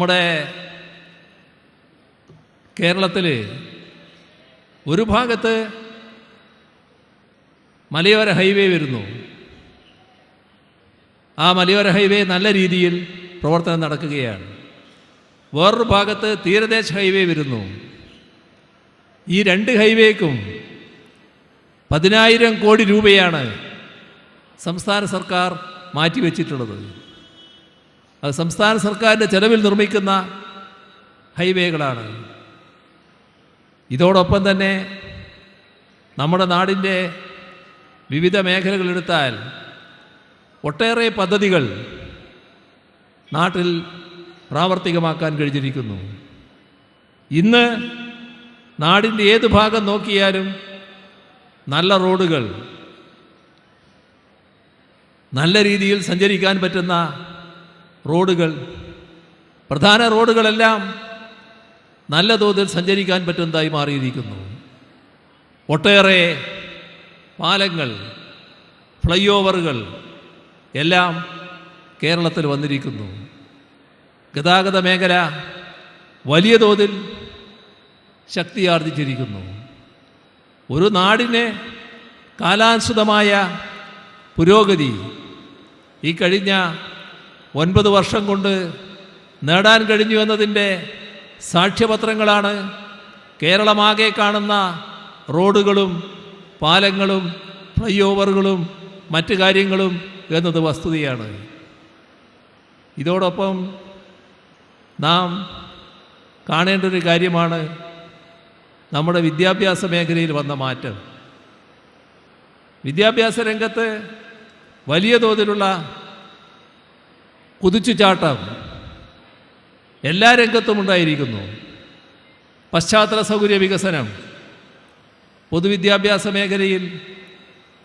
നമ്മുടെ കേരളത്തിൽ ഒരു ഭാഗത്ത് മലയോര ഹൈവേ വരുന്നു. ആ മലയോര ഹൈവേ നല്ല രീതിയിൽ പ്രവർത്തനം നടക്കുകയാണ്. വേറൊരു ഭാഗത്ത് തീരദേശ ഹൈവേ വരുന്നു. ഈ രണ്ട് ഹൈവേക്കും 10,000 കോടി രൂപയാണ് സംസ്ഥാന സർക്കാർ മാറ്റിവെച്ചിട്ടുള്ളത്. അത് സംസ്ഥാന സർക്കാരിൻ്റെ ചെലവിൽ നിർമ്മിക്കുന്ന ഹൈവേകളാണ്. ഇതോടൊപ്പം തന്നെ നമ്മുടെ നാടിൻ്റെ വിവിധ മേഖലകളെടുത്താൽ ഒട്ടേറെ പദ്ധതികൾ നാട്ടിൽ പ്രാവർത്തികമാക്കാൻ കഴിഞ്ഞിരിക്കുന്നു. ഇന്ന് നാടിൻ്റെ ഏത് ഭാഗം നോക്കിയാലും നല്ല റോഡുകൾ, നല്ല രീതിയിൽ സഞ്ചരിക്കാൻ പറ്റുന്ന റോഡുകൾ, പ്രധാന റോഡുകളെല്ലാം നല്ല തോതിൽ സഞ്ചരിക്കാൻ പറ്റുന്നതായി മാറിയിരിക്കുന്നു. ഒട്ടേറെ പാലങ്ങൾ, ഫ്ലൈ ഓവറുകൾ എല്ലാം കേരളത്തിൽ വന്നിരിക്കുന്നു. ഗതാഗത മേഖല വലിയ തോതിൽ ശക്തിയാർജിച്ചിരിക്കുന്നു. ഒരു നാടിന് കാലാനുസൃതമായ പുരോഗതി ഈ കഴിഞ്ഞ 9 വർഷം കൊണ്ട് നേടാൻ കഴിഞ്ഞു എന്നതിൻ്റെ സാക്ഷ്യപത്രങ്ങളാണ് കേരളമാകെ കാണുന്ന റോഡുകളും പാലങ്ങളും ഫ്ലൈ ഓവറുകളും മറ്റു കാര്യങ്ങളും എന്നത് വസ്തുതയാണ്. ഇതോടൊപ്പം നാം കാണേണ്ട ഒരു കാര്യമാണ് നമ്മുടെ വിദ്യാഭ്യാസ മേഖലയിൽ വന്ന മാറ്റം. വിദ്യാഭ്യാസ രംഗത്ത് വലിയ തോതിലുള്ള കുതിച്ചുചാട്ടം എല്ലാ രംഗത്തും ഉണ്ടായിരിക്കുന്നു. പശ്ചാത്തല സൗകര്യ വികസനം പൊതുവിദ്യാഭ്യാസ മേഖലയിൽ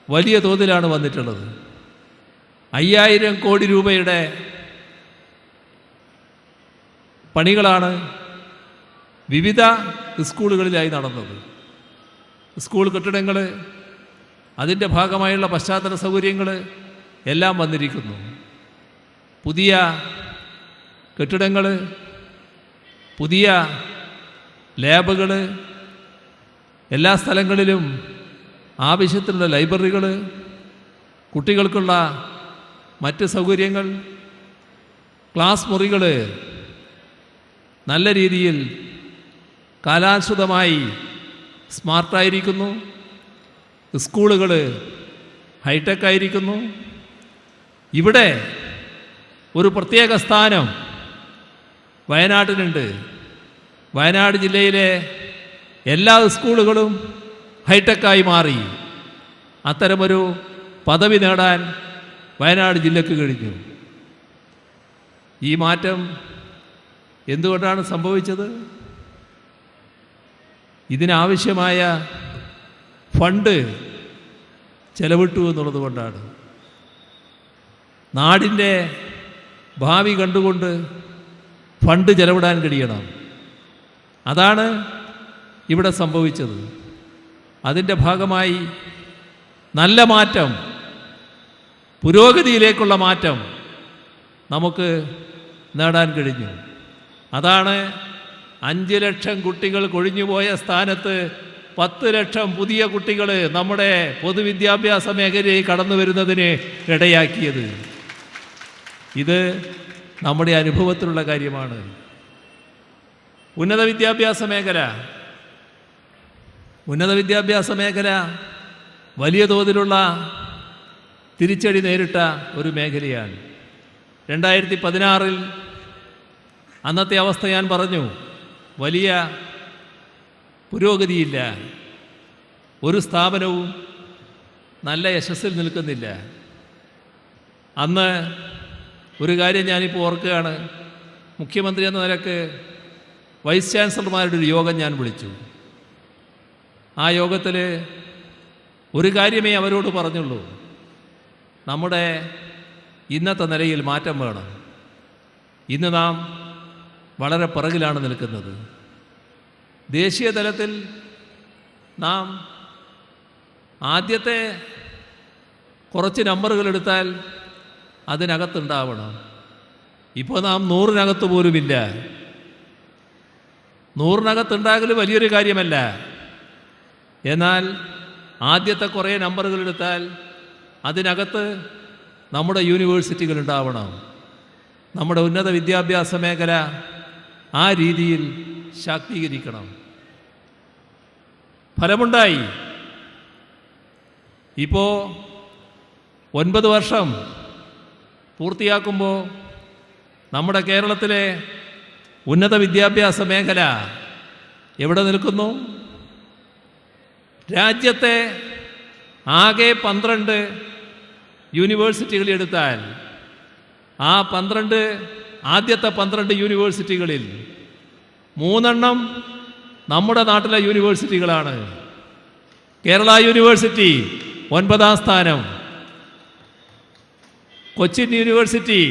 വലിയ തോതിലാണ് വന്നിട്ടുള്ളത്. 5,000 കോടി രൂപയുടെ പണികളാണ് വിവിധ സ്കൂളുകളിലായി നടന്നത്. സ്കൂൾ കെട്ടിടങ്ങൾ, അതിൻ്റെ ഭാഗമായുള്ള പശ്ചാത്തല സൗകര്യങ്ങൾ എല്ലാം വന്നിരിക്കുന്നു. പുതിയ കെട്ടിടങ്ങൾ, പുതിയ ലാബുകൾ, എല്ലാ സ്ഥലങ്ങളിലും ആവശ്യത്തിനുള്ള ലൈബ്രറികൾ, കുട്ടികൾക്കുള്ള മറ്റ് സൗകര്യങ്ങൾ, ക്ലാസ് മുറികൾ നല്ല രീതിയിൽ കാലാനുസൃതമായി സ്മാർട്ടായിരിക്കുന്നു. സ്കൂളുകൾ ഹൈടെക് ആയിരിക്കുന്നു. ഇവിടെ ഒരു പ്രത്യേക സ്ഥാനം വയനാട്ടിനുണ്ട്. വയനാട് ജില്ലയിലെ എല്ലാ സ്കൂളുകളും ഹൈടെക്കായി മാറി. അത്തരമൊരു പദവി നേടാൻ വയനാട് ജില്ലക്ക് കഴിഞ്ഞു. ഈ മാറ്റം എന്തുകൊണ്ടാണ് സംഭവിച്ചത്? ഇതിനാവശ്യമായ ഫണ്ട് ചെലവിട്ടു എന്നുള്ളത് കൊണ്ടാണ്. നാടിൻ്റെ ഭാവി കണ്ടുകൊണ്ട് ഫണ്ട് ചെലവിടാൻ കഴിയണം. അതാണ് ഇവിടെ സംഭവിച്ചത്. അതിൻ്റെ ഭാഗമായി നല്ല മാറ്റം, പുരോഗതിയിലേക്കുള്ള മാറ്റം നമുക്ക് നേടാൻ കഴിഞ്ഞു. അതാണ് 5 ലക്ഷം കുട്ടികൾ കൊഴിഞ്ഞുപോയ സ്ഥാനത്ത് 10 ലക്ഷം പുതിയ കുട്ടികൾ നമ്മുടെ പൊതുവിദ്യാഭ്യാസ മേഖലയിൽ കടന്നു വരുന്നതിന് ഇടയാക്കിയത്. ഇത് നമ്മുടെ അനുഭവത്തിലുള്ള കാര്യമാണ്. ഉന്നത വിദ്യാഭ്യാസ മേഖല വലിയ തോതിലുള്ള തിരിച്ചടി നേരിട്ട ഒരു മേഖലയാണ്. 2016 അന്നത്തെ അവസ്ഥ ഞാൻ പറഞ്ഞു. വലിയ പുരോഗതിയില്ല. ഒരു സ്ഥാപനവും നല്ല യശസ്സിൽ നിൽക്കുന്നില്ല. അന്ന് ഒരു കാര്യം ഞാനിപ്പോൾ ഓർക്കുകയാണ്. മുഖ്യമന്ത്രി എന്ന നിലക്ക് വൈസ് ചാൻസലർമാരുടെ ഒരു യോഗം ഞാൻ വിളിച്ചു. ആ യോഗത്തിൽ ഒരു കാര്യമേ അവരോട് പറഞ്ഞുള്ളൂ. നമ്മുടെ ഇന്നത്തെ നിലയിൽ മാറ്റം വേണം. ഇന്ന് നാം വളരെ പിറകിലാണ് നിൽക്കുന്നത്. ദേശീയ തലത്തിൽ നാം ആദ്യത്തെ കുറച്ച് നമ്പറുകൾ എടുത്താൽ അതിനകത്തുണ്ടാവണം. ഇപ്പോൾ നാം 100-നകത്ത് പോലുമില്ല. 100-നകത്തുണ്ടാകൽ വലിയൊരു കാര്യമല്ല. എന്നാൽ ആദ്യത്തെ കുറേ നമ്പറുകൾ എടുത്താൽ അതിനകത്ത് നമ്മുടെ യൂണിവേഴ്സിറ്റികൾ ഉണ്ടാവണം. നമ്മുടെ ഉന്നത വിദ്യാഭ്യാസ മേഖല ആ രീതിയിൽ ശാക്തീകരിക്കണം. ഫലമുണ്ടായി. ഇപ്പോൾ 9 വർഷം പൂർത്തിയാക്കുമ്പോൾ നമ്മുടെ കേരളത്തിലെ ഉന്നത വിദ്യാഭ്യാസ മേഖല എവിടെ നിൽക്കുന്നു? രാജ്യത്തെ ആകെ 12 യൂണിവേഴ്സിറ്റികൾ എടുത്താൽ ആ ആദ്യത്തെ 12 യൂണിവേഴ്സിറ്റികളിൽ 3 നമ്മുടെ നാട്ടിലെ യൂണിവേഴ്സിറ്റികളാണ്. കേരള യൂണിവേഴ്സിറ്റി 9-ാം സ്ഥാനം, കൊച്ചിൻ യൂണിവേഴ്സിറ്റി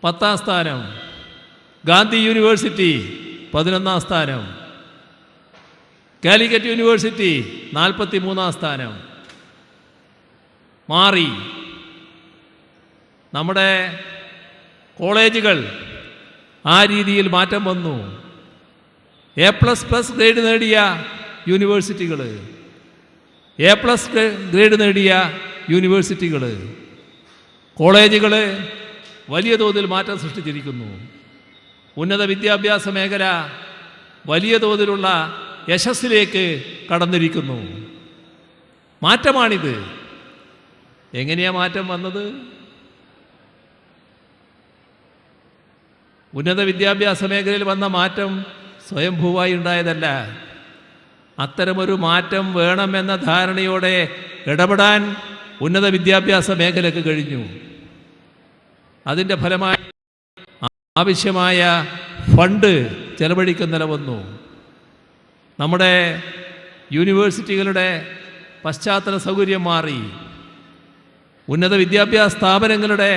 10-ാം സ്ഥാനം, ഗാന്ധി യൂണിവേഴ്സിറ്റി 11-ാം സ്ഥാനം, കാലിക്കറ്റ് യൂണിവേഴ്സിറ്റി 43-ാം സ്ഥാനം. മാറി. നമ്മുടെ കോളേജുകൾ ആ രീതിയിൽ മാറ്റം വന്നു. A++ ഗ്രേഡ് നേടിയ യൂണിവേഴ്സിറ്റികൾ, A+ ഗ്രേഡ് നേടിയ യൂണിവേഴ്സിറ്റികൾ, കോളേജുകൾ വലിയ തോതിൽ മാറ്റം സൃഷ്ടിച്ചിരിക്കുന്നു. ഉന്നത വിദ്യാഭ്യാസ മേഖല വലിയ തോതിലുള്ള യശസ്സിലേക്ക് കടന്നിരിക്കുന്നു. മാറ്റമാണിത്. എങ്ങനെയാണ് മാറ്റം വന്നത്? ഉന്നത വിദ്യാഭ്യാസ മേഖലയിൽ വന്ന മാറ്റം സ്വയംഭൂവായി ഉണ്ടായതല്ല. അത്തരമൊരു മാറ്റം വേണമെന്ന ധാരണയോടെ ഇടപെടാൻ ഉന്നത വിദ്യാഭ്യാസ മേഖലയ്ക്ക് കഴിഞ്ഞു. അതിൻ്റെ ഫലമായി ആവശ്യമായ ഫണ്ട് ചെലവഴിക്കുന്ന നില വന്നു. നമ്മുടെ യൂണിവേഴ്സിറ്റികളുടെ പശ്ചാത്തല സൗകര്യം മാറി. ഉന്നത വിദ്യാഭ്യാസ സ്ഥാപനങ്ങളുടെ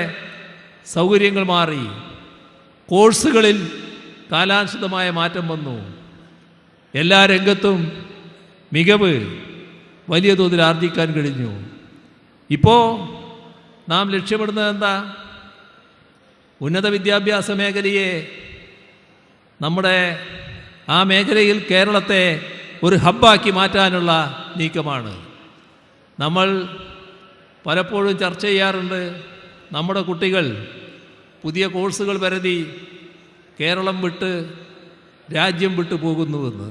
സൗകര്യങ്ങൾ മാറി. കോഴ്സുകളിൽ കാലാനുസൃതമായ മാറ്റം വന്നു. എല്ലാ രംഗത്തും മികവ് വലിയ തോതിൽ ആർജിക്കാൻ കഴിഞ്ഞു. ഇപ്പോൾ നാം ലക്ഷ്യമിടുന്നത് എന്താ? ഉന്നത വിദ്യാഭ്യാസ മേഖലയെ, നമ്മുടെ ആ മേഖലയിൽ കേരളത്തെ ഒരു ഹബ്ബാക്കി മാറ്റാനുള്ള നീക്കമാണ്. നമ്മൾ പലപ്പോഴും ചർച്ച ചെയ്യാറുണ്ട്, നമ്മുടെ കുട്ടികൾ പുതിയ കോഴ്സുകൾ പരതി കേരളം വിട്ട് രാജ്യം വിട്ടു പോകുന്നുവെന്ന്.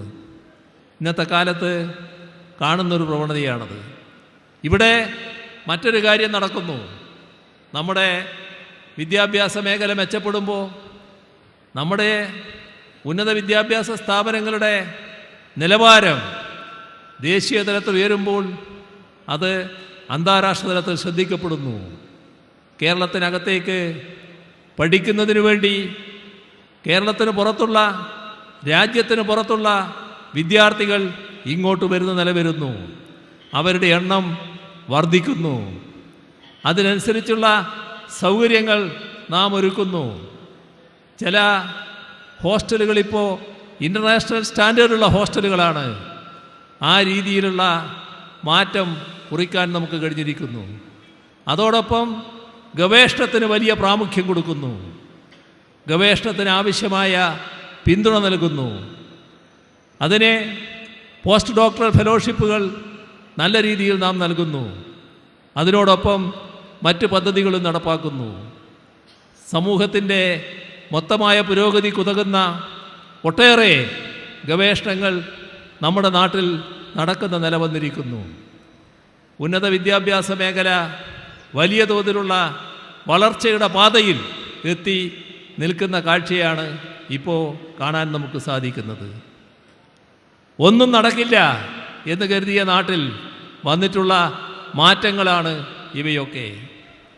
ഇന്നത്തെ കാലത്ത് കാണുന്നൊരു പ്രവണതയാണത്. ഇവിടെ മറ്റൊരു കാര്യം നടക്കുന്നു. നമ്മുടെ വിദ്യാഭ്യാസ മേഖല മെച്ചപ്പെടുമ്പോൾ നമ്മുടെ ഉന്നത വിദ്യാഭ്യാസ സ്ഥാപനങ്ങളുടെ നിലവാരം ദേശീയ തലത്തിൽ ഉയരുമ്പോൾ അത് അന്താരാഷ്ട്ര തലത്തിൽ ശ്രദ്ധിക്കപ്പെടുന്നു. കേരളത്തിനകത്തേക്ക് പഠിക്കുന്നതിനു വേണ്ടി കേരളത്തിന് പുറത്തുള്ള, രാജ്യത്തിന് പുറത്തുള്ള വിദ്യാർത്ഥികൾ ഇങ്ങോട്ട് വരുന്ന നില വരുന്നു. അവരുടെ എണ്ണം വർദ്ധിക്കുന്നു. അതിനനുസരിച്ചുള്ള സൗകര്യങ്ങൾ നാം ഒരുക്കുന്നു. ചില ഹോസ്റ്റലുകളിപ്പോൾ ഇൻ്റർനാഷണൽ സ്റ്റാൻഡേർഡുള്ള ഹോസ്റ്റലുകളാണ്. ആ രീതിയിലുള്ള മാറ്റം കുറിക്കാൻ നമുക്ക് കഴിഞ്ഞിരിക്കുന്നു. അതോടൊപ്പം ഗവേഷണത്തിന് വലിയ പ്രാമുഖ്യം കൊടുക്കുന്നു. ഗവേഷണത്തിന് ആവശ്യമായ പിന്തുണ നൽകുന്നു. അതിനെ പോസ്റ്റ് ഡോക്ടറൽ ഫെലോഷിപ്പുകൾ നല്ല രീതിയിൽ നാം നൽകുന്നു. അതിനോടൊപ്പം മറ്റ് പദ്ധതികളും നടപ്പാക്കുന്നു. സമൂഹത്തിൻ്റെ മൊത്തമായ പുരോഗതിക്കുതകുന്ന ഒട്ടേറെ ഗവേഷണങ്ങൾ നമ്മുടെ നാട്ടിൽ നടക്കുന്ന നില വന്നിരിക്കുന്നു. ഉന്നത വിദ്യാഭ്യാസ മേഖല വലിയ തോതിലുള്ള വളർച്ചയുടെ പാതയിൽ എത്തി നിൽക്കുന്ന കാഴ്ചയാണ് ഇപ്പോൾ കാണാൻ നമുക്ക് സാധിക്കുന്നത്. ഒന്നും നടക്കില്ല എന്ന് കരുതിയ നാട്ടിൽ വന്നിട്ടുള്ള മാറ്റങ്ങളാണ് ഇവയൊക്കെ.